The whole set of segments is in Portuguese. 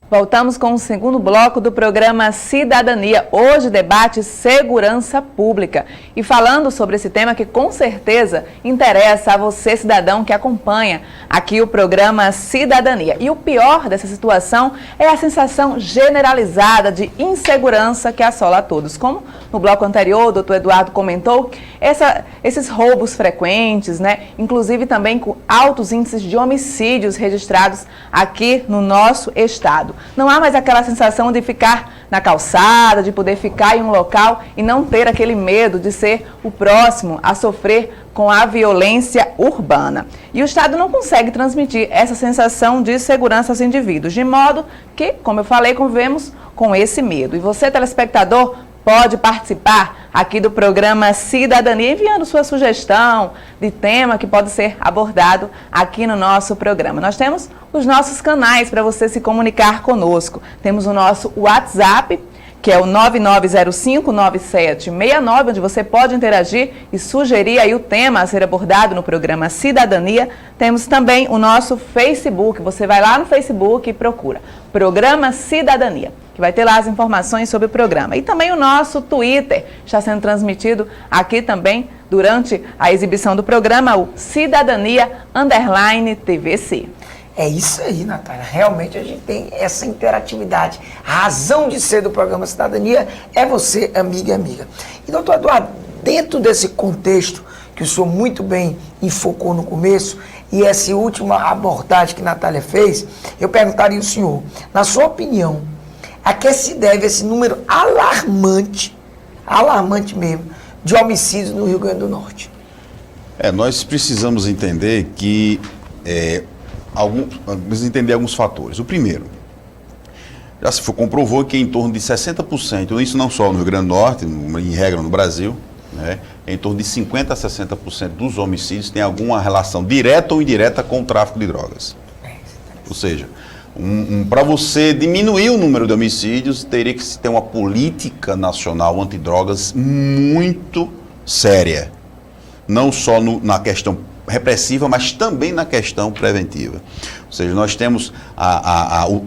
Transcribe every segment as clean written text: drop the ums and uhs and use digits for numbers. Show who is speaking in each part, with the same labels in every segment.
Speaker 1: Voltamos com o segundo bloco do programa Cidadania, hoje debate segurança pública. E falando sobre esse tema que com certeza interessa a você, cidadão, que acompanha aqui o programa Cidadania. E o pior dessa situação é a sensação generalizada de insegurança que assola a todos. Como no bloco anterior o doutor Eduardo comentou, esses roubos frequentes, inclusive também com altos índices de homicídios registrados aqui no nosso estado. Não há mais aquela sensação de ficar na calçada, de poder ficar em um local e não ter aquele medo de ser o próximo a sofrer com a violência urbana. E o Estado não consegue transmitir essa sensação de segurança aos indivíduos, de modo que, como eu falei, convivemos com esse medo. E você, telespectador, pode participar aqui do programa Cidadania, enviando sua sugestão de tema que pode ser abordado aqui no nosso programa. Nós temos os nossos canais para você se comunicar conosco. Temos o nosso WhatsApp, que é o 99059769, onde você pode interagir e sugerir aí o tema a ser abordado no programa Cidadania. Temos também o nosso Facebook, você vai lá no Facebook e procura Programa Cidadania, que vai ter lá as informações sobre o programa. E também o nosso Twitter, está sendo transmitido aqui também durante a exibição do programa, o Cidadania_TVC.
Speaker 2: É isso aí, Natália. Realmente a gente tem essa interatividade. A razão de ser do programa Cidadania é você, amiga e amiga. E, doutor Eduardo, dentro desse contexto que o senhor muito bem enfocou no começo, e essa última abordagem que a Natália fez, eu perguntaria ao senhor, na sua opinião, a que se deve esse número alarmante mesmo, de homicídios no Rio Grande do Norte?
Speaker 3: Nós precisamos entender que precisamos entender alguns fatores. O primeiro, já se comprovou que em torno de 60%, isso não só no Rio Grande do Norte, em regra no Brasil, em torno de 50% a 60% dos homicídios tem alguma relação direta ou indireta com o tráfico de drogas. Ou seja, para você diminuir o número de homicídios, teria que se ter uma política nacional antidrogas muito séria. Não só na questão repressiva, mas também na questão preventiva. Ou seja, nós temos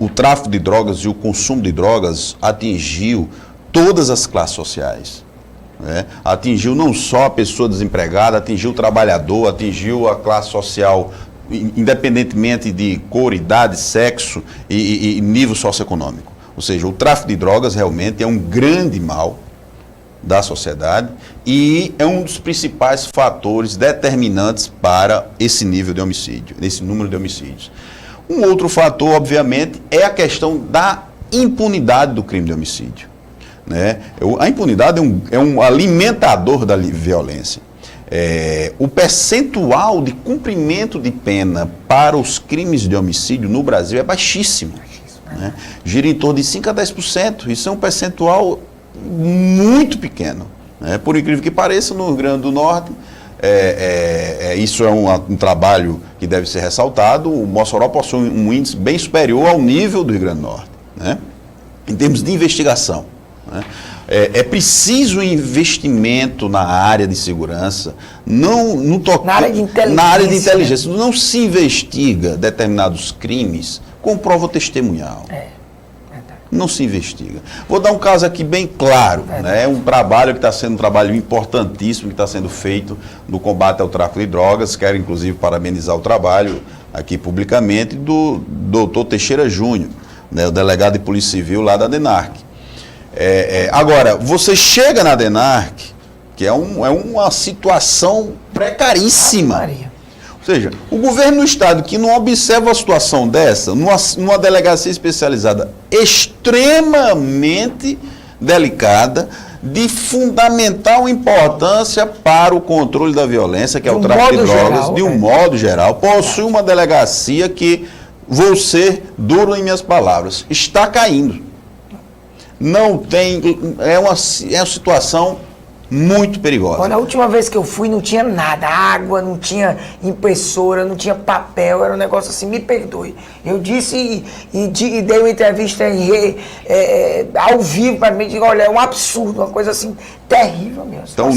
Speaker 3: o tráfico de drogas e o consumo de drogas atingiu todas as classes sociais. Atingiu não só a pessoa desempregada, atingiu o trabalhador, atingiu a classe social, independentemente de cor, idade, sexo e nível socioeconômico. Ou seja, o tráfico de drogas realmente é um grande mal da sociedade e é um dos principais fatores determinantes para esse nível de homicídio, esse número de homicídios. Um outro fator, obviamente, é a questão da impunidade do crime de homicídio. A impunidade é um alimentador da violência. O percentual de cumprimento de pena para os crimes de homicídio no Brasil é baixíssimo. Gira em torno de 5% a 10%. Isso é um percentual muito pequeno. Por incrível que pareça, no Rio Grande do Norte, isso é um trabalho que deve ser ressaltado. O Mossoró possui um índice bem superior ao nível do Rio Grande do Norte, em termos de investigação. É preciso investimento na área de segurança, na área de inteligência. Não se investiga determinados crimes com prova testemunhal. Não se investiga. Vou dar um caso aqui bem claro. Um trabalho que está sendo um trabalho importantíssimo, que está sendo feito no combate ao tráfico de drogas. Quero, inclusive, parabenizar o trabalho aqui publicamente do doutor Teixeira Júnior, o delegado de Polícia Civil lá da DENARC. Agora, você chega na DENARC, que é uma situação precaríssima. Ou seja, o governo do estado que não observa uma situação dessa, numa delegacia especializada extremamente delicada, de fundamental importância para o controle da violência, que é o tráfico de drogas, de um modo geral, possui uma delegacia que, vou ser duro em minhas palavras, está caindo. Não tem, é uma situação muito perigosa.
Speaker 2: Olha, a última vez que eu fui não tinha nada, água, não tinha impressora, não tinha papel, era um negócio assim, me perdoe. Eu disse e dei uma entrevista ao vivo para mim, digo, olha, é um absurdo, uma coisa assim, terrível mesmo.
Speaker 3: Então,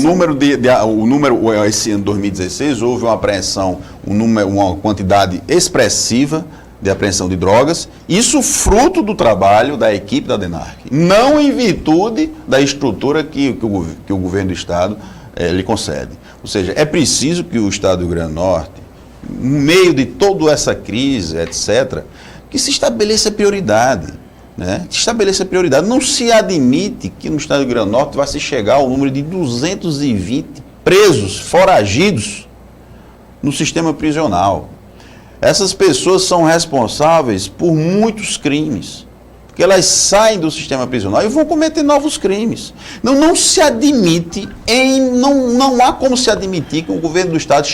Speaker 3: esse ano 2016, houve uma apreensão, uma quantidade expressiva de apreensão de drogas, isso fruto do trabalho da equipe da DENARC, não em virtude da estrutura que o governo do Estado lhe concede. Ou seja, é preciso que o Estado do Rio Grande do Norte, no meio de toda essa crise, etc., que se estabeleça prioridade. Né? Se estabeleça prioridade. Não se admite que no Estado do Rio Grande do Norte vai se chegar ao número de 220 presos, foragidos, no sistema prisional. Essas pessoas são responsáveis por muitos crimes, porque elas saem do sistema prisional e vão cometer novos crimes. Não se admite, não há como se admitir que o governo do Estado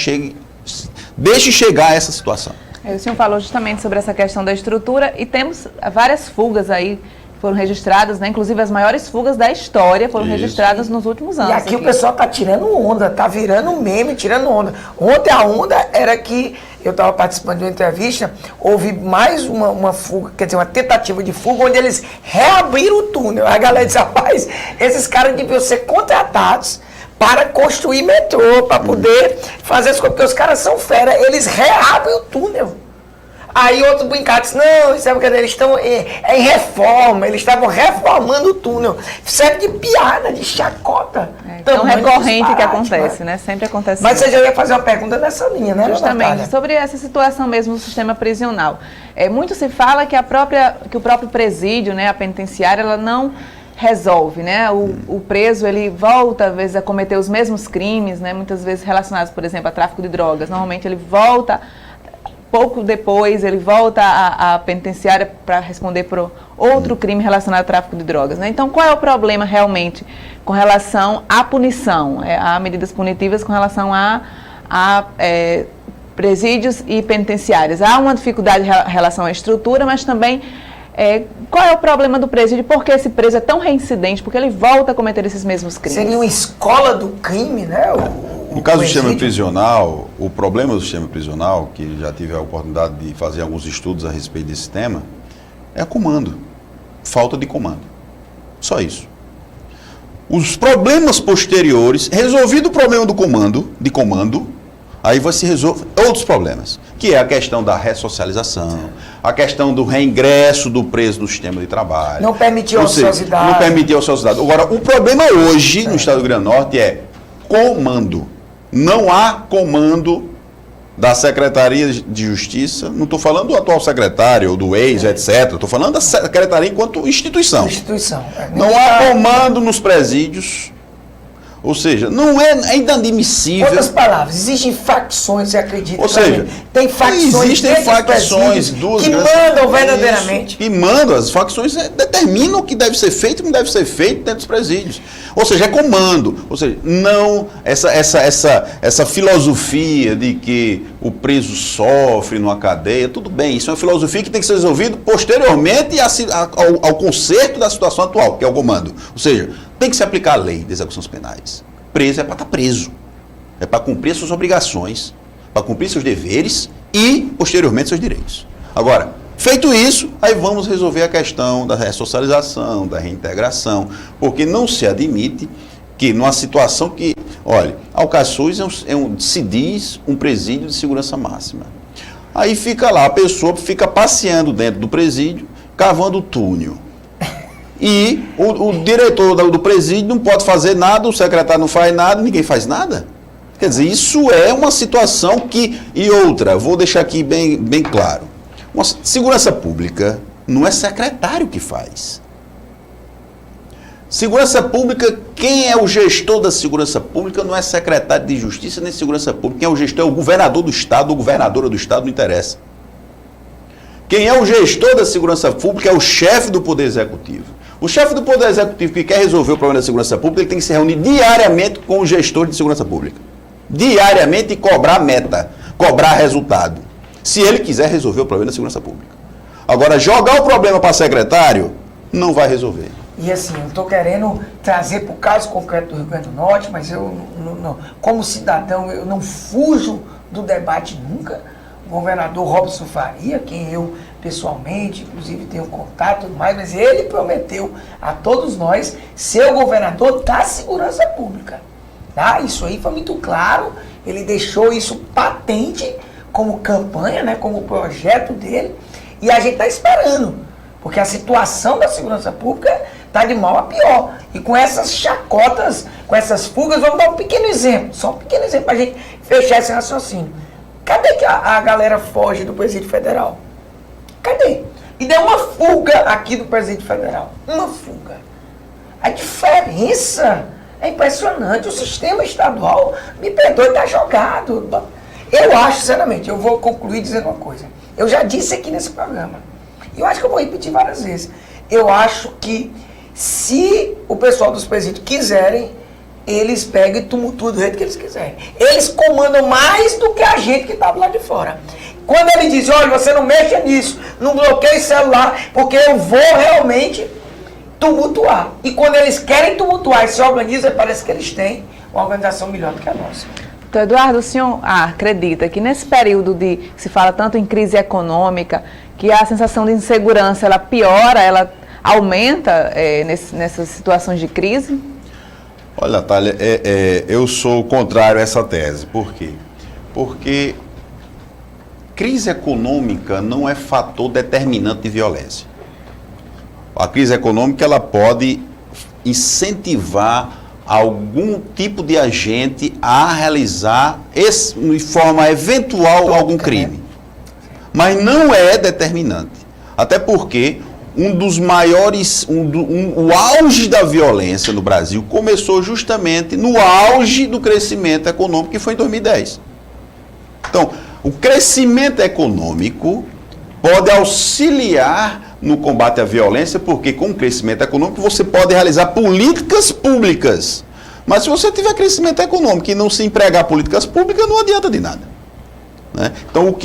Speaker 3: deixe chegar a essa situação.
Speaker 1: O senhor falou justamente sobre essa questão da estrutura e temos várias fugas aí que foram registradas, né? Inclusive as maiores fugas da história foram registradas nos últimos anos.
Speaker 2: E aqui o pessoal tá tirando onda, tá virando meme, tirando onda. Ontem a onda era que eu estava participando de uma entrevista, houve mais uma fuga, quer dizer, uma tentativa de fuga, onde eles reabriram o túnel. A galera disse, rapaz, esses caras deviam ser contratados para construir metrô, para poder fazer as coisas, porque os caras são fera, eles reabrem o túnel. Aí outros brincaram, disse, não, isso é brincadeira, eles estão em reforma, eles estavam reformando o túnel. Serve de piada, de chacota.
Speaker 1: Tão recorrente que acontece, né? Sempre acontece.
Speaker 2: Mas você já ia fazer uma pergunta nessa linha, né,
Speaker 1: justamente,
Speaker 2: Natália? Sobre
Speaker 1: essa situação mesmo do sistema prisional. Muito se fala que o próprio presídio, né, a penitenciária, ela não resolve, né? O preso, ele volta, às vezes, a cometer os mesmos crimes, né? Muitas vezes relacionados, por exemplo, a tráfico de drogas. Normalmente ele volta, pouco depois, ele volta à penitenciária para responder por outro crime relacionado ao tráfico de drogas, né? Então, qual é o problema realmente com relação à punição, a medidas punitivas com relação a presídios e penitenciárias? Há uma dificuldade em relação à estrutura, mas também qual é o problema do presídio? Por que esse preso é tão reincidente? Porque ele volta a cometer esses mesmos crimes.
Speaker 2: Seria uma escola do crime, né?
Speaker 3: No caso do sistema prisional, o problema do sistema prisional, que já tive a oportunidade de fazer alguns estudos a respeito desse tema, é comando. Falta de comando. Só isso. Os problemas posteriores, resolvido o problema do comando, aí vai se resolver outros problemas, que é a questão da ressocialização, a questão do reingresso do preso no sistema de trabalho.
Speaker 2: Não permitir a ociosidade.
Speaker 3: Não permitir a ociosidade. Agora, o problema hoje no Estado do Rio Grande do Norte é comando. Não há comando da Secretaria de Justiça, não estou falando do atual secretário, ou do ex, etc. Estou falando da Secretaria enquanto instituição. Não há comando nos presídios. Ou seja, não é inadmissível.
Speaker 2: Outras palavras, existem facções, você acredita?
Speaker 3: Ou seja,
Speaker 2: tem facções,
Speaker 3: existem facções
Speaker 2: que mandam verdadeiramente.
Speaker 3: Que mandam, as facções determinam o que deve ser feito e o que não deve ser feito dentro dos presídios. Ou seja, é comando. Ou seja, não essa filosofia de que o preso sofre numa cadeia, tudo bem, isso é uma filosofia que tem que ser resolvida posteriormente ao conserto da situação atual, que é o comando. Ou seja, tem que se aplicar a lei de execuções penais. Preso é para estar preso. É para cumprir suas obrigações, para cumprir seus deveres e, posteriormente, seus direitos. Agora, feito isso, aí vamos resolver a questão da ressocialização, da reintegração, porque não se admite que numa situação que, olha, Alcaçuz se diz um presídio de segurança máxima. Aí fica lá, a pessoa fica passeando dentro do presídio, cavando túnel. E o diretor do presídio não pode fazer nada, o secretário não faz nada, ninguém faz nada. Quer dizer, isso é uma situação que... E outra, vou deixar aqui bem claro. Uma segurança pública não é secretário que faz. Segurança pública, quem é o gestor da segurança pública não é secretário de Justiça nem segurança pública. Quem é o gestor é o governador do Estado ou governadora do Estado, não interessa. Quem é o gestor da segurança pública é o chefe do Poder Executivo. O chefe do Poder Executivo que quer resolver o problema da segurança pública, ele tem que se reunir diariamente com o gestor de segurança pública. Diariamente e cobrar meta, cobrar resultado. Se ele quiser resolver o problema da segurança pública. Agora, jogar o problema para secretário, não vai resolver.
Speaker 2: E assim, eu estou querendo trazer para o caso concreto do Rio Grande do Norte, mas eu, como cidadão, eu não fujo do debate nunca. O governador Robson Faria, quem eu pessoalmente, inclusive tenho contato e tudo mais, mas ele prometeu a todos nós ser o governador da segurança pública. Tá? Isso aí foi muito claro, ele deixou isso patente como campanha, né, como projeto dele, e a gente está esperando, porque a situação da segurança pública está de mal a pior. E com essas chacotas, com essas fugas, vamos dar um pequeno exemplo, só um pequeno exemplo para a gente fechar esse raciocínio. Cadê que a galera foge do Presídio Federal? Cadê? E deu uma fuga aqui do Presídio Federal. Uma fuga. A diferença é impressionante. O sistema estadual, me perdoe, está jogado. Eu acho, sinceramente, eu vou concluir dizendo uma coisa. Eu já disse aqui nesse programa. E eu acho que eu vou repetir várias vezes. Eu acho que se o pessoal dos presídios quiserem, eles pegam e tumultuam do jeito que eles quiserem. Eles comandam mais do que a gente que está do lado de fora. Quando ele diz, olha, você não mexa nisso, não bloqueie celular, porque eu vou realmente tumultuar. E quando eles querem tumultuar e se organizam, parece que eles têm uma organização melhor do que a nossa.
Speaker 1: Então, Eduardo, o senhor acredita que nesse período de se fala tanto em crise econômica, que a sensação de insegurança, ela piora, ela aumenta nessas situações de crise?
Speaker 3: Olha, Thalia, eu sou contrário a essa tese. Por quê? Porque crise econômica não é fator determinante de violência. A crise econômica, ela pode incentivar algum tipo de agente a realizar, de forma eventual, algum crime. Mas não é determinante. Até porque um dos maiores, o auge da violência no Brasil começou justamente no auge do crescimento econômico, que foi em 2010. Então, o crescimento econômico pode auxiliar no combate à violência, porque com o crescimento econômico você pode realizar políticas públicas. Mas se você tiver crescimento econômico e não se empregar políticas públicas, não adianta de nada. Né? Então,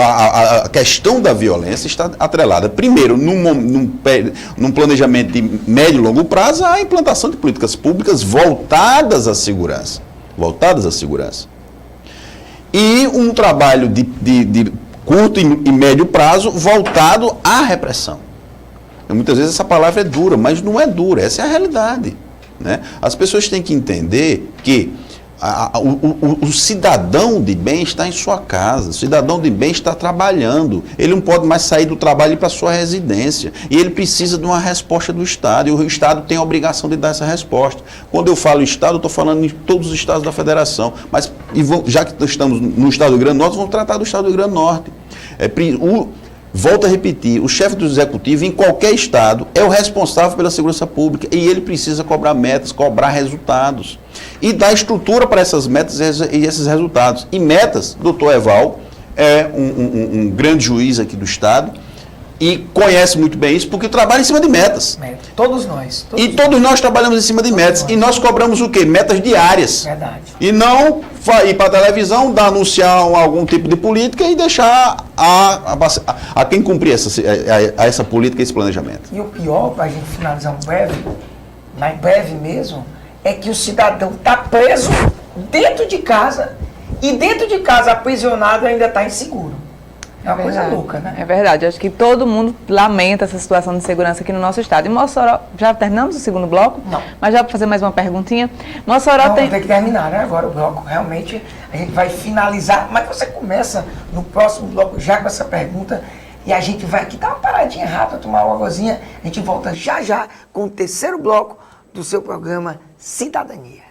Speaker 3: a questão da violência está atrelada, primeiro, num planejamento de médio e longo prazo, à implantação de políticas públicas voltadas à segurança. Voltadas à segurança. E um trabalho de curto e médio prazo voltado à repressão. E muitas vezes essa palavra é dura, mas não é dura, essa é a realidade. Né? As pessoas têm que entender que o cidadão de bem está em sua casa, o cidadão de bem está trabalhando, ele não pode mais sair do trabalho e ir para a sua residência, e ele precisa de uma resposta do Estado, e o Estado tem a obrigação de dar essa resposta. Quando eu falo Estado, eu estou falando em todos os estados da federação, mas já que estamos no estado do Rio Grande do Norte, vamos tratar do estado do Rio Grande do Norte. Volto a repetir, o chefe do executivo em qualquer estado é o responsável pela segurança pública e ele precisa cobrar metas, cobrar resultados e dar estrutura para essas metas e esses resultados. E metas, doutor Eval é um grande juiz aqui do estado e conhece muito bem isso porque trabalha em cima de metas.
Speaker 2: Todos nós.
Speaker 3: Todos nós trabalhamos em cima de metas. E nós cobramos o quê? Metas diárias.
Speaker 2: Verdade.
Speaker 3: E não ir para a televisão, anunciar algum tipo de política e deixar a quem cumprir essa política, esse planejamento.
Speaker 2: E o pior, para a gente finalizar mais breve mesmo, é que o cidadão está preso dentro de casa e dentro de casa aprisionado ainda está inseguro. É uma coisa louca, né? É
Speaker 1: verdade. Acho que todo mundo lamenta essa situação de segurança aqui no nosso estado. E Mossoró, já terminamos o segundo bloco?
Speaker 2: Não.
Speaker 1: Mas já para fazer mais uma perguntinha. Mossoró
Speaker 2: não,
Speaker 1: tem...
Speaker 2: tem que terminar, né? Agora o bloco, realmente, a gente vai finalizar. Mas você começa no próximo bloco já com essa pergunta. E a gente vai aqui dar uma paradinha rápida, tomar uma águazinha. A gente volta já com o terceiro bloco do seu programa Cidadania.